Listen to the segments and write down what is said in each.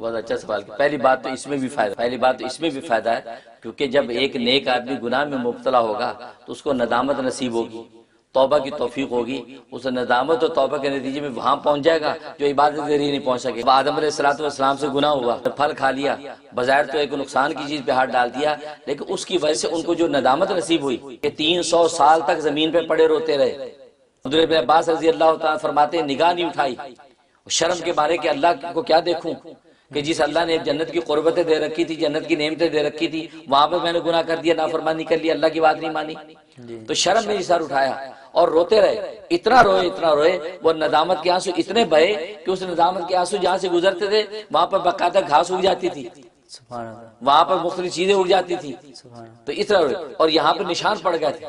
بہت اچھا سوال کیا۔ پہلی بات تو اس میں بھی فائدہ ہے کیونکہ جب ایک نیک آدمی گناہ میں مبتلا ہوگا تو اس کو ندامت نصیب ہوگی، توبہ کی توفیق ہوگی، اس ندامت اور توبہ کے نتیجے میں وہاں پہنچ جائے گا جو عبادت کے ذریعے نہیں پہنچ سکے۔ آدم علیہ السلام سے گناہ ہوا، پھل کھا لیا، بظاہر تو ایک نقصان کی چیز پہ ہاتھ ڈال دیا، لیکن اس کی وجہ سے ان کو جو ندامت نصیب ہوئی کہ 300 سال تک زمین پہ پڑے روتے رہے۔ عبداللہ بن عباس رضی اللہ تعالیٰ فرماتے ہیں نگاہ نہیں اٹھائی شرم کے بارے کہ اللہ کو کیا دیکھوں، کہ جس اللہ نے جنت کی قربتیں دے رکھی تھی، جنت کی نعمتیں دے رکھی تھی، وہاں پہ میں نے گناہ کر دیا، نافرمانی کر لی، اللہ کی بات نہیں مانی، تو شرم میں سر اٹھایا اور روتے رہے، اتنا روئے وہ ندامت کے آنسو اتنے بہے کہ اس ندامت کے آنسو جہاں سے گزرتے تھے وہاں پر باقاعدہ گھاس اگ جاتی تھی، وہاں پر مختلف چیزیں اگ جاتی تھی، تو اتنا روئے اور یہاں پہ نشان پڑ گئے تھے،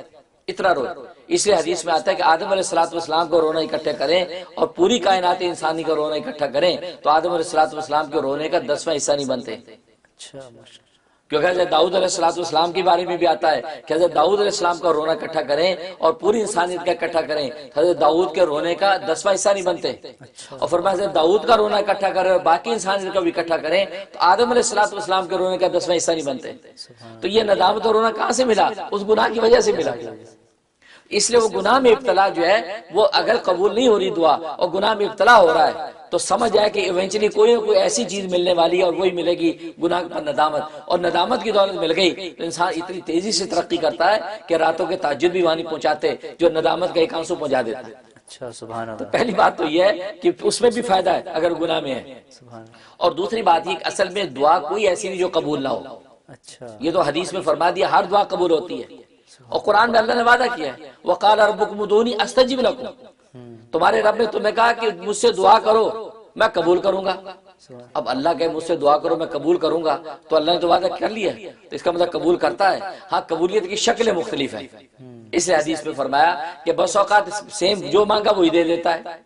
اتنا روئے۔ اس لیے حدیث میں آتا ہے کہ آدم علیہ السلام کو رونا اکٹھے کریں اور پوری کائنات انسانی کا رونا اکٹھا کریں تو آدم علیہ السلام کے رونے کا 10واں حصہ نہیں بنتے، کیونکہ حضرت داؤد علیہ السلام کے بارے میں بھی آتا ہے کہ حضرت داؤد علیہ السلام کا رونا اکٹھا کریں اور پوری انسانیت کا اکٹھا کریں، حضرت داؤد کے رونے کا 10واں حصہ نہیں بنتے، اور فرمایا حضرت داؤد کا رونا اکٹھا کریں اور باقی انسانیت کا بھی اکٹھا کریں تو آدم علیہ السلام کے رونے کا 10واں حصہ نہیں بنتے۔ تو یہ ندامت اور رونا کہاں سے ملا؟ اس گناہ کی وجہ سے ملا۔ اس لیے وہ گناہ میں ابتلا جو ہے وہ اگر قبول نہیں ہو رہی دعا اور گناہ میں ابتلا ہو رہا ہے تو سمجھ جائے کہ ایونچولی کوئی نہ کوئی ایسی چیز ملنے والی ہے اور وہی ملے گی گناہ پر ندامت، اور ندامت کی دولت مل گئی تو انسان اتنی تیزی سے ترقی کرتا ہے کہ راتوں کے تہجد بھی وہاں نہیں پہنچاتے جو ندامت کا ایک آنسو پہنچا دیتا ہے۔ اچھا سبحان اللہ۔ تو پہلی بات تو یہ ہے کہ اس میں بھی فائدہ ہے اگر گناہ میں ہے، اور دوسری بات یہ کہ اصل میں دعا کوئی ایسی نہیں جو قبول نہ ہو، اچھا یہ تو حدیث میں فرما دیا ہر دعا قبول ہوتی ہے، اور قرآن میں اللہ نے وعدہ کیا ہے وَقَالَ رَبُّكُمُ ادْعُونِي أَسْتَجِبْ لَكُمْ، تمہارے رب نے تمہیں کہا کہ مجھ سے دعا کرو میں قبول کروں گا۔ اب اللہ کہے مجھ سے دعا کرو میں قبول کروں گا تو اللہ نے تو وعدہ کر لیا ہے، تو اس کا مطلب قبول کرتا ہے۔ ہاں قبولیت کی شکلیں مختلف ہیں، اس لیے حدیث میں فرمایا کہ بس اوقات سیم جو مانگا وہی دے دیتا ہے،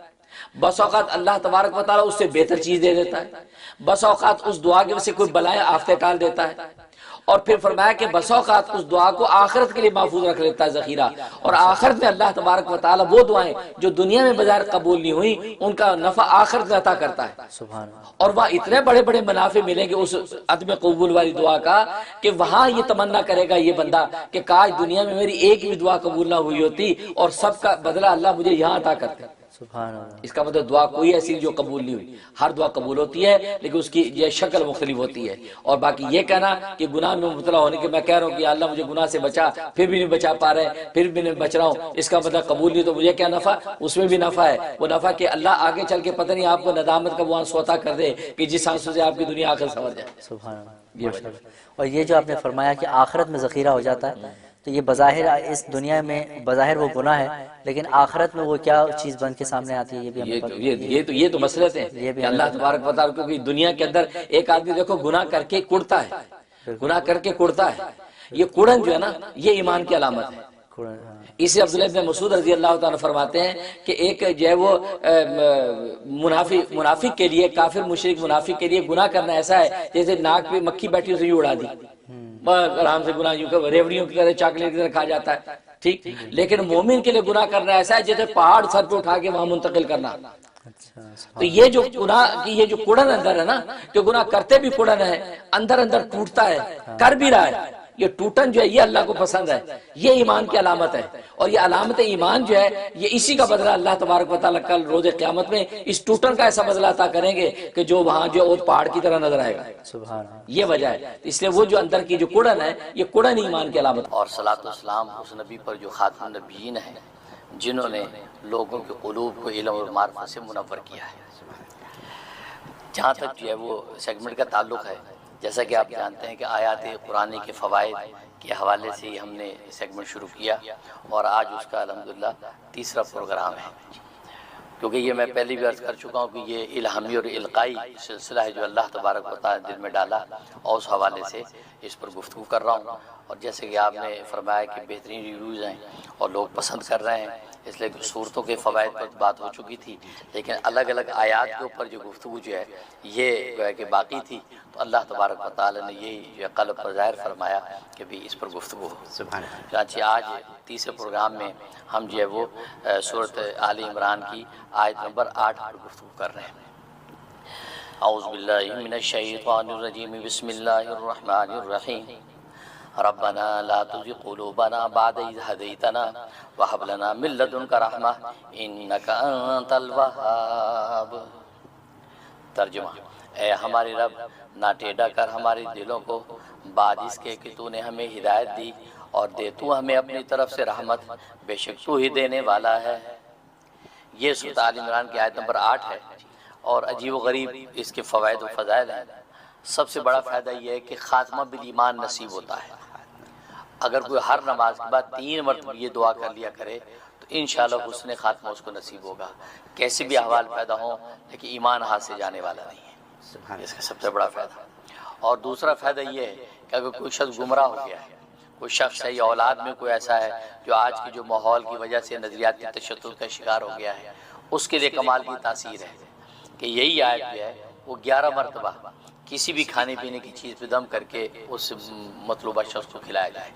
بس اوقات اللہ تبارک و تعالیٰ اس سے بہتر چیز دے دیتا ہے، بس اوقات اس دعا کی وجہ سے کوئی بلائیں آفتیں ٹال دیتا ہے، اور پھر فرمایا کہ بس اوقات اس دعا کو آخرت کے لیے محفوظ رکھ لیتا ہے ذخیرہ، اور آخرت میں اللہ تبارک و تعالیٰ وہ دعائیں جو دنیا میں بظاہر قبول نہیں ہوئی ان کا نفع آخرت میں عطا کرتا ہے، سبحان اللہ۔ اور وہاں اتنے بڑے بڑے منافع ملیں گے اس عدم قبول والی دعا کا کہ وہاں یہ تمنا کرے گا یہ بندہ کہ کاش دنیا میں میری ایک بھی دعا قبول نہ ہوئی ہوتی اور سب کا بدلہ اللہ مجھے یہاں عطا کرتے۔ سبحان اللہ۔ اس کا مطلب دعا کوئی ایسی جو قبول نہیں ہوئی، ہر دعا قبول ہوتی ہے لیکن اس کی یہ شکل مختلف ہوتی ہے، اور باقی یہ کہنا کہ گناہ میں مبتلا ہونے کے میں کہہ رہا ہوں کہ یا اللہ مجھے گناہ سے بچا پھر بھی نہیں بچا پا رہے پھر بھی نہیں بچ رہا ہوں، اس کا مطلب قبول نہیں تو مجھے کیا نفع؟ اس میں بھی نفع ہے، وہ نفع کہ اللہ آگے چل کے پتہ نہیں آپ کو ندامت کا وہ آنسو عطا کر دے کہ جس آنسو سے آپ کی دنیا آخر سنور جائے۔ سبحان اللہ، ماشاء اللہ۔ اور یہ جو آپ نے فرمایا کہ آخرت میں ذخیرہ ہو جاتا ہے، تو یہ بظاہر اس دنیا میں بظاہر وہ گناہ ہے لیکن آخرت میں وہ کیا چیز بن کے سامنے آتی ہے یہ بھی ہمیں پتہ۔ یہ تو مسئلے ہیں کہ اللہ تبارک و تعالیٰ کیونکہ دنیا کے اندر ایک آدمی دیکھو گناہ کر کے کڑتا ہے، گناہ کر کے کڑتا ہے، یہ کڑن جو ہے نا یہ ایمان کی علامت ہے۔ اسی عبداللہ بن مسعود رضی اللہ تعالیٰ فرماتے ہیں کہ ایک جو ہے وہ منافق کے لیے، کافر مشرک منافق کے لیے گناہ کرنا ایسا ہے جیسے ناک پہ مکھی بیٹھی اسے یوں اڑا دی، آرام سے گناہ یوں کہ ریوڑیوں کی طرح چاکلیٹ کی طرح کھا جاتا ہے، ٹھیک، لیکن مومن کے لیے گناہ کرنا ایسا ہے جیسے پہاڑ سر پہ اٹھا کے وہاں منتقل کرنا۔ تو یہ جو گناہ کی یہ جو کڑن اندر ہے نا کہ گناہ کرتے بھی کڑن ہے، اندر اندر ٹوٹتا ہے، کر بھی رہا ہے، یہ ٹوٹن جو ہے یہ اللہ کو پسند ہے، یہ ایمان کی علامت ہے، اور یہ علامت ایمان جو ہے یہ اسی کا بدلہ اللہ تبارک و تعالیٰ کل روز قیامت میں اس ٹوٹن کا ایسا بدلہ عطا کریں گے کہ جو وہاں جو اور پہاڑ کی طرح نظر آئے گا۔ سبحان اللہ۔ یہ وجہ ہے، اس لیے وہ جو اندر کی جو کڑن ہے یہ کڑن ایمان کی علامت۔ اور صلاۃ و سلام اس نبی پر جو خاتم النبیین ہیں جنہوں نے لوگوں کے قلوب کو علم اور معرفت سے منور کیا ہے۔ جہاں تک جو ہے وہ سیگمنٹ کا تعلق ہے، جیسا کہ آپ جانتے ہیں کہ آیات قرآن کے فوائد کے حوالے سے ہی ہم نے سیگمنٹ شروع کیا اور آج اس کا الحمدللہ تیسرا پروگرام ہے، کیونکہ یہ میں پہلے بھی عرض کر چکا ہوں کہ یہ الہامی اور القائی سلسلہ ہے جو اللہ تبارک و تعالیٰ دل میں ڈالا، اور اس حوالے سے اس پر گفتگو کر رہا ہوں، اور جیسے کہ آپ نے فرمایا کہ بہترین ریویوز ہیں اور لوگ پسند کر رہے ہیں، اس لیے کہ صورتوں کے فوائد پر بات ہو چکی تھی لیکن الگ الگ آیات کے اوپر جو گفتگو جو ہے یہ گویا کہ باقی تھی، تو اللہ تبارک و تعالیٰ نے یہی جو ہے قلب پر ظاہر فرمایا کہ بھی اس پر گفتگو ہو۔ چنانچہ آج تیسرے پروگرام میں ہم جو ہے وہ سورۃ آل عمران کی آیت نمبر 8 پر گفتگو کر رہے ہیں۔ اعوذ باللہ من الشیطان الرجیم بسم اللہ الرحمن الرحیم ربنا لا تزغ قلوبنا بعد اذ ہدیتنا وہب لنا من لدنک رحمہ انک انت الوہاب۔ ترجمہ: اے ہمارے رب، نہ ٹیڑھا کر ہمارے دلوں کو بعد اس کے کہ تو نے ہمیں ہدایت دی، اور دے تو ہمیں اپنی طرف سے رحمت، بے شک تو ہی دینے والا ہے۔ یہ سورۃ آل عمران کی آیت نمبر 8 ہے، اور عجیب و غریب اس کے فوائد و فضائل ہیں۔ سب سے بڑا فائدہ یہ ہے کہ خاتمہ بالایمان نصیب ہوتا ہے۔ اگر کوئی ہر نماز کے بعد 3 مرتبہ یہ دعا کر لیا کرے تو انشاءاللہ حسن خاتمہ اس کو نصیب ہوگا، کیسے بھی احوال پیدا ہوں، لیکن ایمان ہاتھ سے جانے والا نہیں ہے۔ اس کا سب سے بڑا فائدہ۔ اور دوسرا فائدہ یہ ہے کہ اگر کوئی شخص گمراہ ہو گیا ہے، کوئی شخص ہے یا اولاد میں کوئی ایسا ہے جو آج کی جو ماحول کی وجہ سے نظریاتی تشدد کا شکار ہو گیا ہے، اس کے لیے کمال کی تاثیر ہے کہ یہی آیت جو ہے وہ 11 مرتبہ کسی بھی کھانے پینے کی چیز پہ دم کر کے اس مطلوبہ شخص کو کھلایا جائے،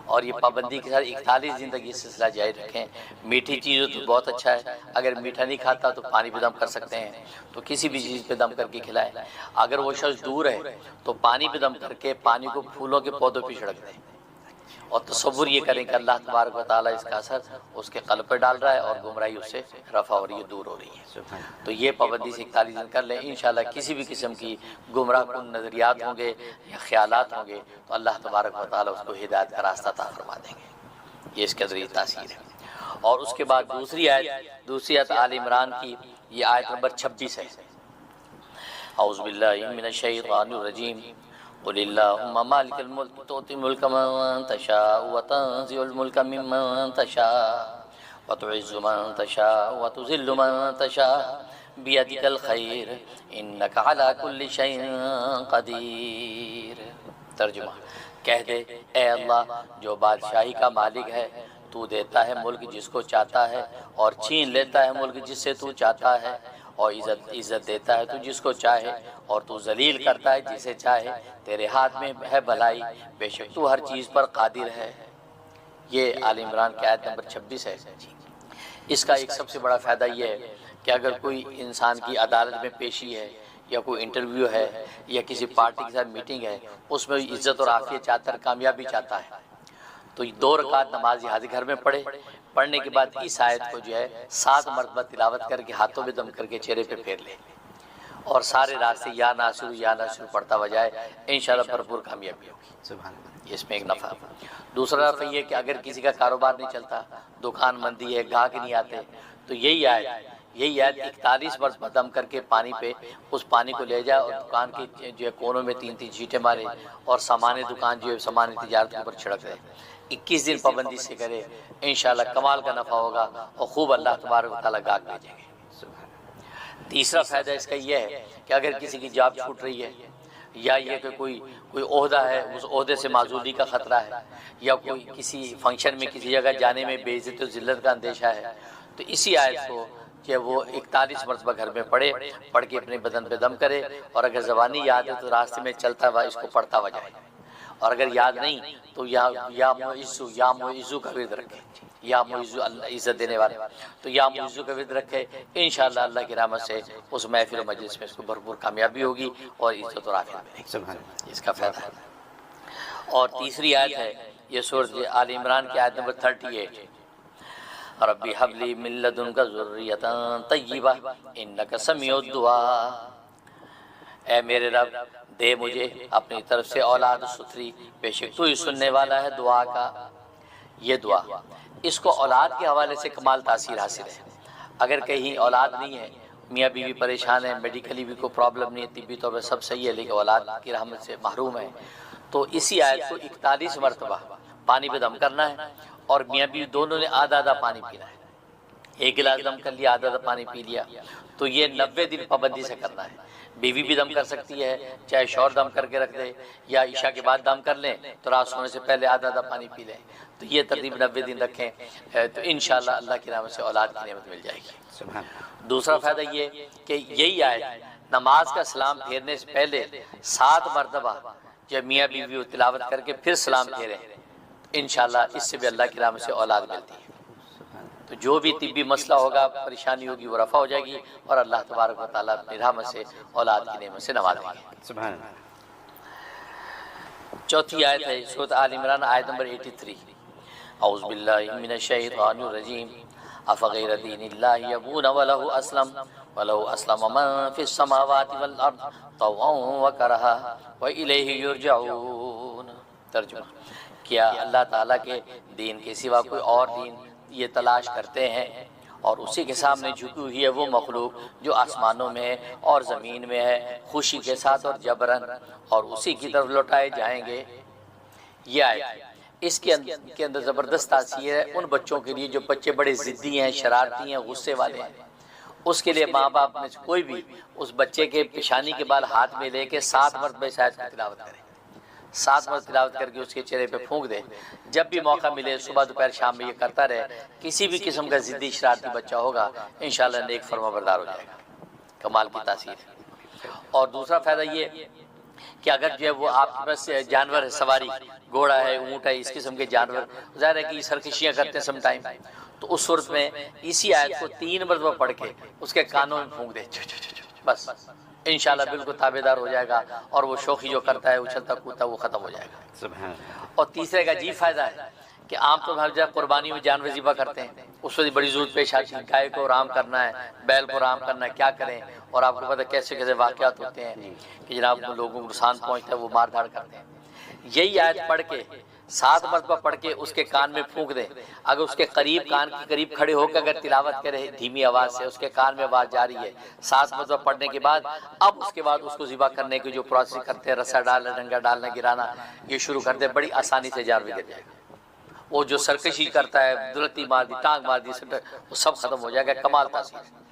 اور یہ پابندی کے ساتھ 41 دن تک یہ سلسلہ جاری رکھیں۔ میٹھی چیزوں تو بہت اچھا ہے، اگر میٹھا نہیں کھاتا تو پانی پہ دم کر سکتے ہیں، تو کسی بھی چیز پہ دم کر کے کھلائیں۔ اگر وہ شخص دور ہے تو پانی پہ دم کر کے پانی کو پھولوں کے پودوں پہ چھڑک دیں، اور تصور یہ کریں کہ اللہ تبارک و تعالیٰ اس کا اثر اس کے قلب پہ ڈال رہا ہے اور گمراہی اس سے رفع ہو رہی ہے، دور ہو رہی ہے۔ تو یہ پابندی سے 41 دن کر لیں، انشاءاللہ کسی بھی قسم کی گمراہ کن نظریات ہوں گے یا خیالات ہوں گے تو اللہ تبارک و تعالیٰ اس کو ہدایت کا راستہ عطا فرما دیں گے۔ یہ اس کے ذریعے تاثیر ہے۔ اور اس کے بعد دوسری آیت آل عمران کی، یہ آیت نمبر 26 ہے۔ اعوذ باللہ من الشیطان الرجیم قل اللہم مالک الملک تؤتی الملک من تشاء وتنزع الملک ممن تشاء وتعز من تشاء وتذل من تشاء بیدک الخیر انک علی کل شیء قدیر۔ ترجمہ: کہہ دے اے اللہ جو بادشاہی کا مالک ہے، تو دیتا ہے ملک جس کو چاہتا ہے اور چھین لیتا ہے ملک جس سے تو چاہتا ہے، اور عزت دیتا ہے تو جس کو چاہے اور تو ذلیل کرتا ہے جسے چاہے، تیرے ہاتھ میں ہے بھلائی، بے شک تو ہر چیز پر قادر ہے۔ یہ آل عمران کی آیت نمبر 26 ہے۔ اس کا ایک سب سے بڑا فائدہ یہ ہے کہ اگر کوئی انسان کی عدالت میں پیشی ہے یا کوئی انٹرویو ہے یا کسی پارٹی کے ساتھ میٹنگ ہے، اس میں عزت اور عافیت چاہتا ہے، کامیابی چاہتا ہے، تو 2 رکعت نماز حاضر گھر میں پڑھنے کے بعد اس آیت کو جو ہے 7 مرتبہ تلاوت کر کے ہاتھوں میں دم کر کے چہرے پہ پھیر لے، اور سارے راستے یا ناصر پڑھتا ہوا جائے، انشاءاللہ بھرپور کامیابی ہوگی۔ اس میں ایک نفع۔ دوسرا نفع یہ کہ اگر کسی کا کاروبار نہیں چلتا، دکان مندی ہے، گاہک نہیں آتے، تو یہی آیت 41 مرتبہ دم کر کے پانی پہ اس پانی کو لے جائے اور دکان کے جو ہے کونوں میں 3 چھینٹے مارے، اور سامان دکان جو ہے سامان تجارت کے اوپر چھڑک دے۔ 21 دن پابندی سے کرے، انشاءاللہ کمال کا نفع ہوگا اور خوب اللہ تبارک و تعالیٰ گاہک بھیجیں گے۔ تیسرا فائدہ اس کا یہ ہے کہ اگر کسی کی جاب چھوٹ رہی ہے، یا یہ کہ کوئی عہدہ ہے، اس عہدے سے معزولی کا خطرہ ہے، یا کوئی کسی فنکشن میں کسی جگہ جانے میں بے عزتی و ذلت کا اندیشہ ہے، تو اسی آیت کو کہ وہ 41 مرتبہ گھر میں پڑھ کے اپنے بدن پہ دم کرے، اور اگر زبانی یاد ہے تو راستے میں چلتا ہوا اس کو پڑھتا ہوا جائے، اور اگر یاد نہیں تو یا معزو کا ورد رکھے، یا معزو اللہ عزت دینے والا، تو یا معزو کا ورد رکھے، انشاءاللہ اللہ کی رحمت سے اس محفل و مجلس میں اس کو بھرپور کامیابی ہوگی اور عزت و عافیت ملے گی۔ اس کا فائدہ ہے۔ اور تیسری آیت ہے، یہ سورۃ آل عمران کی آیت نمبر 38، ربی حب لی من لدنک ذریۃ طیبہ انک سمیع الدعاء۔ اے میرے رب، دے مجھے اپنی طرف سے اولاد ستھری، بے شک تو ہی سننے والا ہے دعا کا۔ یہ دعا، اس کو اولاد کے حوالے سے کمال تاثیر حاصل ہے۔ اگر کہیں اولاد نہیں ہے، میاں بیوی پریشان ہے، میڈیکلی بھی کوئی پرابلم نہیں ہے، طبی طور پر سب صحیح ہے، لیکن اولاد کی رحمت سے محروم ہے، تو اسی آیت کو 41 مرتبہ پانی پہ دم کرنا ہے، اور میاں بیوی دونوں نے آدھا پانی پینا ہے۔ 1 گلاس دم کر لیا، آدھا پانی پی لیا، تو یہ 90 دن پابندی سے کرنا ہے۔ بیوی بھی دم کر سکتی ہے، چاہے شوہر دم کر کے رکھ دے، یا عشاء کے بعد دم کر لیں تو رات سونے سے پہلے آدھا پانی پی لیں، تو یہ ترتیب 90 دن رکھیں، تو انشاءاللہ اللہ کی رحمت سے اولاد کی نعمت مل جائے گی۔ دوسرا فائدہ یہ کہ یہی آیت نماز کا سلام پھیرنے سے پہلے 7 مرتبہ جب میاں بیوی تلاوت کر کے پھر سلام پھیریں، انشاءاللہ اس سے بھی اللہ کی رحمت سے اولاد ملتی ہے۔ تو جو بھی طبی مسئلہ ہوگا، پریشانی ہوگی، وہ رفع ہو جائے گی، اور اللہ تبارک و تعالیٰ اپنی رحمت سے اولاد کی نعمت سے نوازیں گے۔ سبحان اللہ۔ چوتھی آیت ہے سورۃ آل عمران، آیت نمبر 83۔ اعوذ باللہ من الشیطان الرجیم، افغیر دین اللہ یبغون ولہ اسلم من فی السماوات والارض طوعا وکرہا والیہ یرجعون۔ ترجمہ، کیا اللہ تعالیٰ کے دین کے سوا کوئی اور دین یہ تلاش کرتے ہیں، اور اسی کے سامنے جھکی ہوئی ہے وہ مخلوق جو آسمانوں میں ہے اور زمین میں ہے، خوشی کے ساتھ اور جبرن، اور اسی کی طرف لوٹائے جائیں گے۔ یہ آیت اس کے اندر زبردست تاثیر ہے ان بچوں کے لیے جو بچے بڑے ضدی ہیں، شرارتی ہیں، غصے والے ہیں۔ اس کے لیے ماں باپ میں سے کوئی بھی اس بچے کے پیشانی کے بال ہاتھ میں لے کے 7 مرتبہ اس آیت کی تلاوت کرے، 7 مرتبہ تلاوت کر کے اس کے چہرے پہ پھونک دے۔ جب بھی موقع ملے، صبح دوپہر شام میں یہ کرتا رہے، کسی بھی قسم کا ضدی شرارتی بچہ ہوگا انشاءاللہ نیک فرما بردار ہو جائے گا۔ کمال کی تاثیر ہے۔ اور دوسرا فائدہ یہ کہ اگر جو ہے وہ آپ کے پاس جانور ہے، سواری، گھوڑا ہے، اونٹ ہے، اس قسم کے جانور، ظاہر ہے کہ سرکشیاں کرتے ہیں سم ٹائم، تو اس صورت میں اسی آیت کو 3 مرتبہ پڑھ کے اس کے کانوں میں پھونک دے، بس انشاءاللہ بالکل تابعدار ہو جائے گا، اور وہ شوخی جو کرتا ہے، اچھلتا کودتا، وہ ختم ہو جائے گا۔ سبحان اللہ۔ اور تیسرے کا عجیب فائدہ ہے کہ عام طور پر ہر جگہ قربانی میں جانور ذبح کرتے ہیں، اس وقت بڑی ضرورت پیش آتی ہے، گائے کو رام کرنا ہے، بیل کو رام کرنا ہے، کیا کریں؟ اور آپ کو پتہ کیسے کیسے واقعات ہوتے ہیں کہ جناب لوگوں کو نقصان پہنچتا ہے، وہ مار دھاڑ کرتے ہیں۔ یہی آیت پڑھ کے 7 مرتبہ پڑھ کے اس کے کان میں پھونک دے، اگر اس کے قریب، کان کے قریب کھڑے ہو کے اگر تلاوت کرے دھیمی آواز سے، اس کے کان میں آواز جاری ہے، 7 مرتبہ پڑھنے کے بعد اب اس کے بعد اس کو ذبح کرنے کی جو پروسیس کرتے ہیں، رسا ڈالنا، ڈنگا ڈالنا، گرانا، یہ شروع کر دے، بڑی آسانی سے جانور گر جائے گا۔ وہ جو سرکشی کرتا ہے، دلتی مار دی، ٹانگ مار دی، وہ سب ختم ہو جائے گا۔ کمال تاثیر ہے۔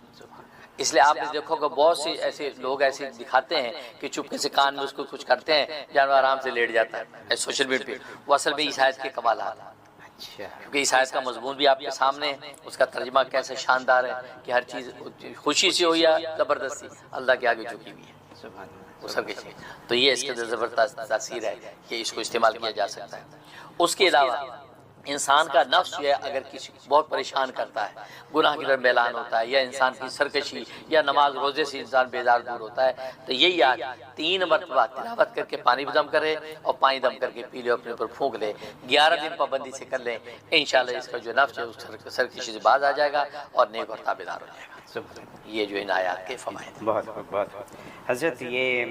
اس لیے آپ نے دیکھو کہ بہت سے ایسے لوگ ایسے دکھاتے ہیں کہ چپکے سے کان میں اس کو کچھ کرتے ہیں، جانور آرام سے لیٹ جاتا ہے سوشل میڈیا پہ، وہ اصل میں اس آیت کے کمالات ہیں۔ اچھا، کیونکہ اس آیت کا مضمون بھی آپ کے سامنے ہے، اس کا ترجمہ کیسے شاندار ہے کہ ہر چیز خوشی سے ہو یا زبردستی اللہ کے آگے جھکی ہوئی ہے، سبحان اللہ۔ وہ سب کچھ ہے۔ تو یہ اس کے اندر زبردست تاثیر ہے کہ اس کو استعمال کیا جا سکتا ہے۔ اس کے علاوہ انسان کا نفس جو ہے اگر کسی بہت پریشان کرتا ہے، گناہ کی طرف میلان ہوتا ہے، یا انسان کی سرکشی یا نماز روزے سے انسان بیزار دور ہوتا ہے، تو یہی آیت 3 مرتبہ تلاوت کر کے پانی دم کرے اور پانی دم کر کے پی لے، اپنے اوپر پھونک لے، 11 دن پابندی سے کر لیں، انشاءاللہ اس کا جو نفس ہے اس سرکشی سے باز آ جائے گا اور نیک اور تابعدار ہو جائے گا۔ یہ جو ان آیات کے فوائد ہیں۔ بہت بہت حضرت، یہ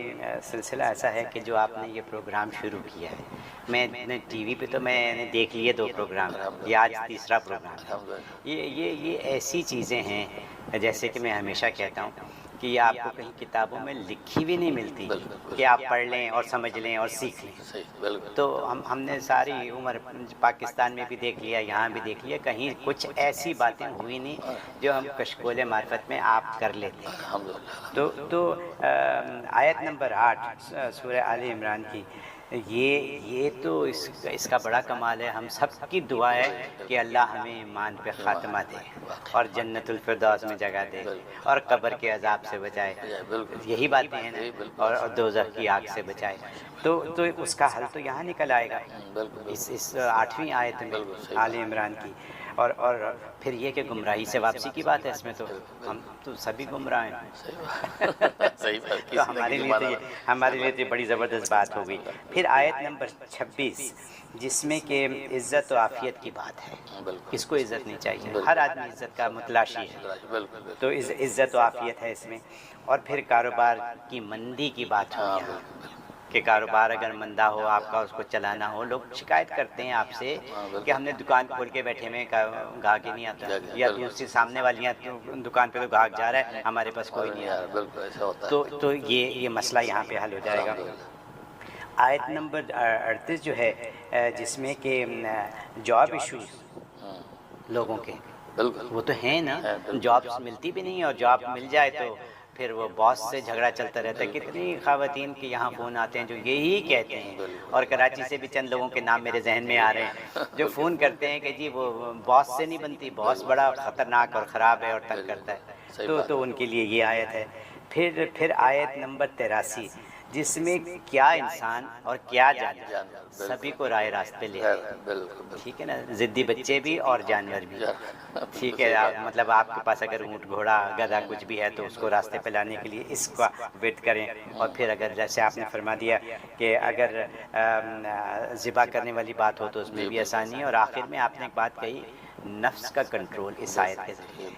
سلسلہ ایسا ہے کہ جو آپ نے یہ پروگرام شروع کیا ہے، میں نے ٹی وی پہ تو میں نے دیکھ لیے 2 پروگرام، یہ آج تیسرا پروگرام ہے۔ یہ ایسی چیزیں ہیں، جیسے کہ میں ہمیشہ کہتا ہوں کہ یہ آپ کو کہیں کتابوں میں لکھی بھی نہیں ملتی کہ آپ پڑھ لیں اور سمجھ لیں اور سیکھ لیں۔ تو ہم نے ساری عمر پاکستان میں بھی دیکھ لیا، یہاں بھی دیکھ لیا، کہیں کچھ ایسی باتیں ہوئی نہیں جو ہم کشکول معرفت میں آپ کر لیتے ہیں۔ تو آیت نمبر 8 سورہ آل عمران کی، یہ تو اس کا بڑا کمال ہے۔ ہم سب کی دعا ہے کہ اللہ ہمیں ایمان پہ خاتمہ دے اور جنت الفردوس میں جگہ دے اور قبر کے عذاب سے بچائے، یہی باتیں ہیں نا، اور دوزخ کی آگ سے بچائے۔ تو اس کا حل تو یہاں نکل آئے گا اس 8ویں آیت میں آل عمران کی۔ اور پھر یہ کہ گمراہی سے واپسی کی بات ہے اس میں، تو ہم تو سبھی گمراہ ہیں، تو ہمارے لیے تو یہ بڑی زبردست بات ہو گئی۔ پھر آیت نمبر 26 جس میں کہ عزت و عافیت کی بات ہے، کس کو عزت نہیں چاہیے؟ ہر آدمی عزت کا متلاشی ہے، تو عزت و عافیت ہے اس میں۔ اور پھر کاروبار کی مندی کی بات ہوئی یہاں کہ کاروبار اگر مندہ ہو، آپ کا اس کو چلانا ہو، لوگ شکایت کرتے ہیں آپ سے کہ ہم نے دکان کھول کے بیٹھے میں گاہک ہی نہیں آتا، یا دوسری سامنے والی دکان پہ تو گاہک جا رہا ہے، ہمارے پاس کوئی نہیں آتا۔ تو یہ مسئلہ یہاں پہ حل ہو جائے گا۔ آیت نمبر 38 جو ہے جس میں کہ جاب ایشوز لوگوں کے، وہ تو ہیں نا، جابس ملتی بھی نہیں، اور جاب مل جائے تو پھر وہ باس سے جھگڑا چلتا رہتا ہے۔ کتنی خواتین کے یہاں فون آتے ہیں جو یہی کہتے ہیں، اور کراچی سے بھی چند لوگوں کے نام میرے ذہن میں آ رہے ہیں جو فون کرتے ہیں کہ جی وہ باس سے نہیں بنتی، باس بڑا خطرناک اور خراب ہے اور تنگ کرتا ہے، تو ان کے لیے یہ آیت ہے۔ پھر آیت نمبر 83 جس میں کیا انسان اور کیا جانور سبھی کو راہ راستے لے آئے، بالکل ٹھیک ہے نا، ضدی بچے بھی اور جانور بھی، ٹھیک ہے، مطلب آپ کے پاس اگر اونٹ گھوڑا گدھا کچھ بھی ہے تو اس کو راستے پہ لانے کے لیے اس کا ویٹ کریں، اور پھر اگر جیسے آپ نے فرما دیا کہ اگر ذبح کرنے والی بات ہو تو اس میں بھی آسانی ہے، اور آخر میں آپ نے ایک بات کہی نفس کا کنٹرول اس آیت کے ذریعے،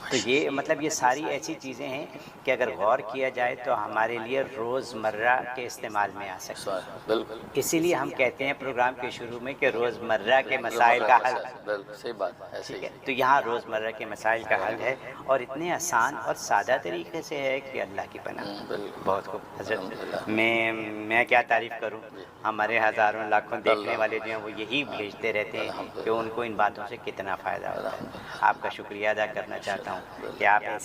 تو یہ مطلب یہ ساری ایسی چیزیں ہیں کہ اگر غور کیا جائے تو ہمارے لیے روزمرہ کے استعمال میں آ سکتے ہیں، بالکل اسی لیے ہم کہتے ہیں پروگرام کے شروع میں کہ روزمرہ کے مسائل کا حل، بالکل صحیح بات ہے، ایسے ٹھیک ہے، ہی تو یہاں روزمرہ کے مسائل کا حل ہے، اور اتنے آسان اور سادہ طریقے سے ہے کہ اللہ کی پناہ، بالکل بہت خوب حضرت، میں کیا تعریف کروں، ہمارے ہزاروں لاکھوں دیکھنے والے جو ہیں وہ یہی بھیجتے رہتے ہیں کہ ان کو ان باتوں سے کتنا فائدہ ہوتا ہے۔ آپ کا شکریہ ادا کرنا چاہتا ہوں کہ آپ ایسی